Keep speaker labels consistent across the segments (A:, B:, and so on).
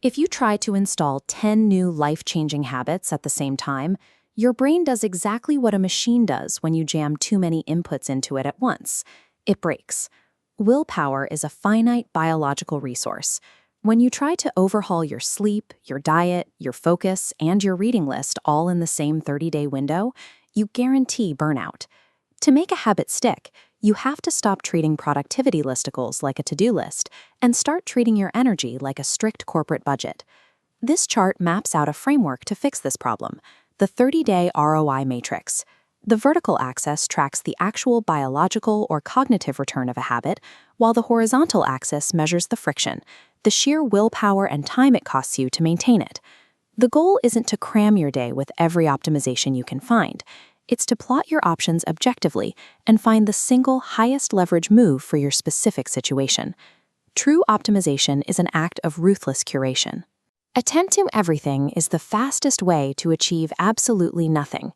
A: If you try to install 10 new life-changing habits at the same time, your brain does exactly what a machine does when you jam too many inputs into it at once. It breaks. Willpower is a finite biological resource. When you try to overhaul your sleep, your diet, your focus, and your reading list all in the same 30-day window, you guarantee burnout. To make a habit stick, you have to stop treating productivity listicles like a to-do list and start treating your energy like a strict corporate budget. This chart maps out a framework to fix this problem, the 30-day ROI matrix. The vertical axis tracks the actual biological or cognitive return of a habit, while the horizontal axis measures the friction, the sheer willpower and time it costs you to maintain it. The goal isn't to cram your day with every optimization you can find. It's to plot your options objectively and find the single highest leverage move for your specific situation. True optimization is an act of ruthless curation. Attend to everything is the fastest way to achieve absolutely nothing.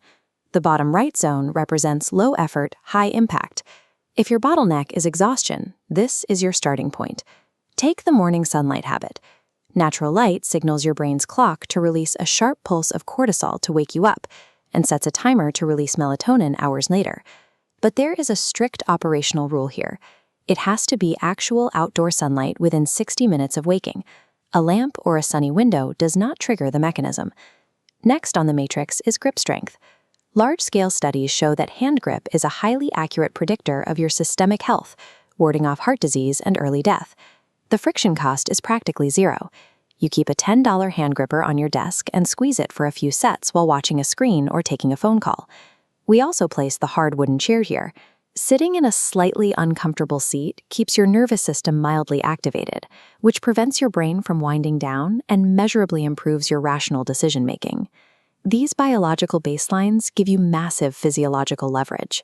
A: The bottom right zone represents low effort, high impact. If your bottleneck is exhaustion, this is your starting point. Take the morning sunlight habit. Natural light signals your brain's clock to release a sharp pulse of cortisol to wake you up, and sets a timer to release melatonin hours later. But there is a strict operational rule here. It has to be actual outdoor sunlight within 60 minutes of waking. A lamp or a sunny window does not trigger the mechanism. Next on the matrix is grip strength. Large-scale studies show that hand grip is a highly accurate predictor of your systemic health, warding off heart disease and early death. The friction cost is practically zero. You keep a $10 hand gripper on your desk and squeeze it for a few sets while watching a screen or taking a phone call. We also place the hard wooden chair here. Sitting in a slightly uncomfortable seat keeps your nervous system mildly activated, which prevents your brain from winding down and measurably improves your rational decision-making. These biological baselines give you massive physiological leverage.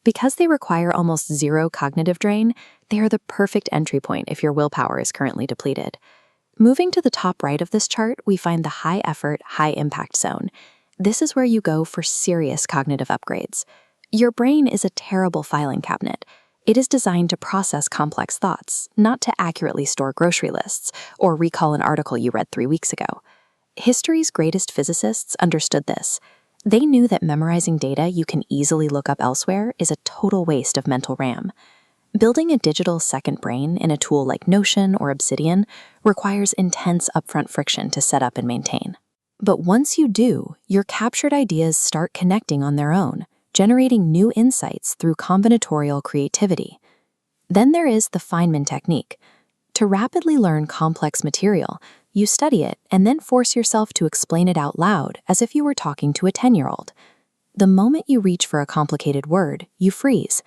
A: Because they require almost zero cognitive drain, they are the perfect entry point if your willpower is currently depleted. Moving to the top right of this chart, we find the high-effort, high-impact zone. This is where you go for serious cognitive upgrades. Your brain is a terrible filing cabinet. It is designed to process complex thoughts, not to accurately store grocery lists or recall an article you read 3 weeks ago. History's greatest physicists understood this. They knew that memorizing data you can easily look up elsewhere is a total waste of mental RAM. Building a digital second brain in a tool like Notion or Obsidian requires intense upfront friction to set up and maintain. But once you do, your captured ideas start connecting on their own, generating new insights through combinatorial creativity. Then there is the Feynman technique. To rapidly learn complex material, you study it and then force yourself to explain it out loud as if you were talking to a 10-year-old. The moment you reach for a complicated word, you freeze.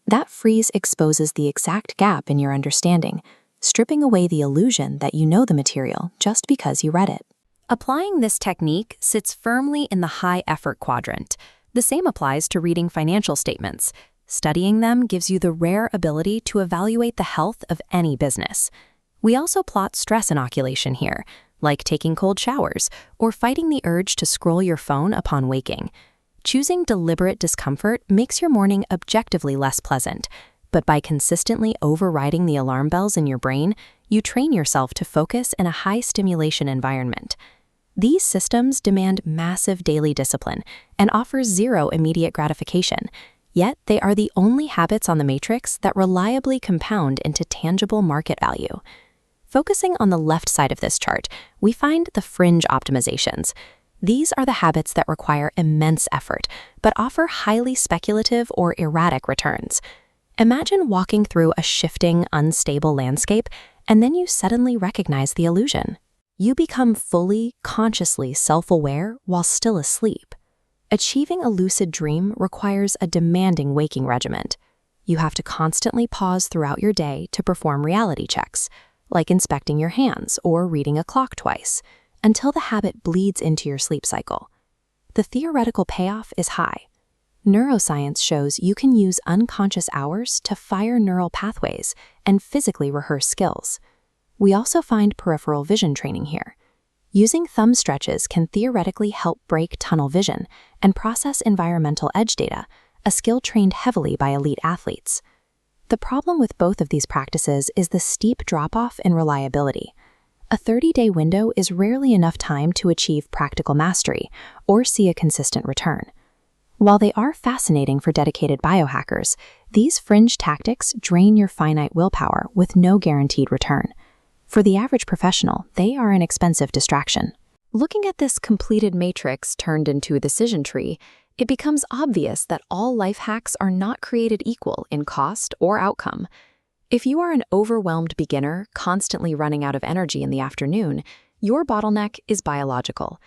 A: That freeze exposes the exact gap in your understanding, stripping away the illusion that you know the material just because you read it. Applying this technique sits firmly in the high-effort quadrant. The same applies to reading financial statements. Studying them gives you the rare ability to evaluate the health of any business. We also plot stress inoculation here, like taking cold showers or fighting the urge to scroll your phone upon waking. Choosing deliberate discomfort makes your morning objectively less pleasant, but by consistently overriding the alarm bells in your brain, you train yourself to focus in a high-stimulation environment. These systems demand massive daily discipline and offer zero immediate gratification, yet they are the only habits on the matrix that reliably compound into tangible market value. Focusing on the left side of this chart, we find the fringe optimizations. These are the habits that require immense effort, but offer highly speculative or erratic returns. Imagine walking through a shifting, unstable landscape, and then you suddenly recognize the illusion. You become fully, consciously self-aware while still asleep. Achieving a lucid dream requires a demanding waking regimen. You have to constantly pause throughout your day to perform reality checks, like inspecting your hands or reading a clock twice, until the habit bleeds into your sleep cycle. The theoretical payoff is high. Neuroscience shows you can use unconscious hours to fire neural pathways and physically rehearse skills. We also find peripheral vision training here. Using thumb stretches can theoretically help break tunnel vision and process environmental edge data, a skill trained heavily by elite athletes. The problem with both of these practices is the steep drop-off in reliability. A 30-day window is rarely enough time to achieve practical mastery or see a consistent return. While they are fascinating for dedicated biohackers, these fringe tactics drain your finite willpower with no guaranteed return. For the average professional, they are an expensive distraction. Looking at this completed matrix turned into a decision tree, it becomes obvious that all life hacks are not created equal in cost or outcome. If you are an overwhelmed beginner constantly running out of energy in the afternoon, your bottleneck is biological.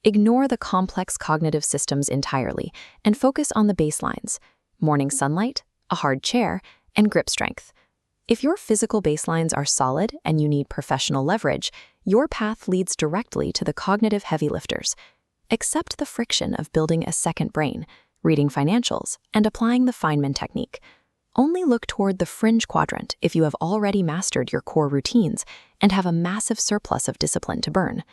A: Ignore the complex cognitive systems entirely and focus on the baselines: morning sunlight, a hard chair, and grip strength. If your physical baselines are solid and you need professional leverage, your path leads directly to the cognitive heavy lifters. Accept the friction of building a second brain, reading financials, and applying the Feynman technique. Only look toward the fringe quadrant if you have already mastered your core routines and have a massive surplus of discipline to burn.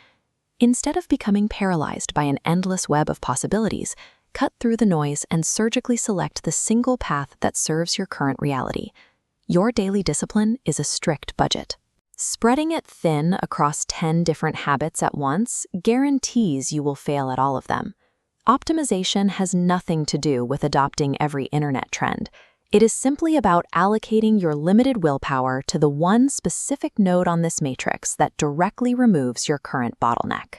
A: Instead of becoming paralyzed by an endless web of possibilities, cut through the noise and surgically select the single path that serves your current reality. Your daily discipline is a strict budget. Spreading it thin across 10 different habits at once guarantees you will fail at all of them. Optimization has nothing to do with adopting every internet trend. It is simply about allocating your limited willpower to the one specific node on this matrix that directly removes your current bottleneck.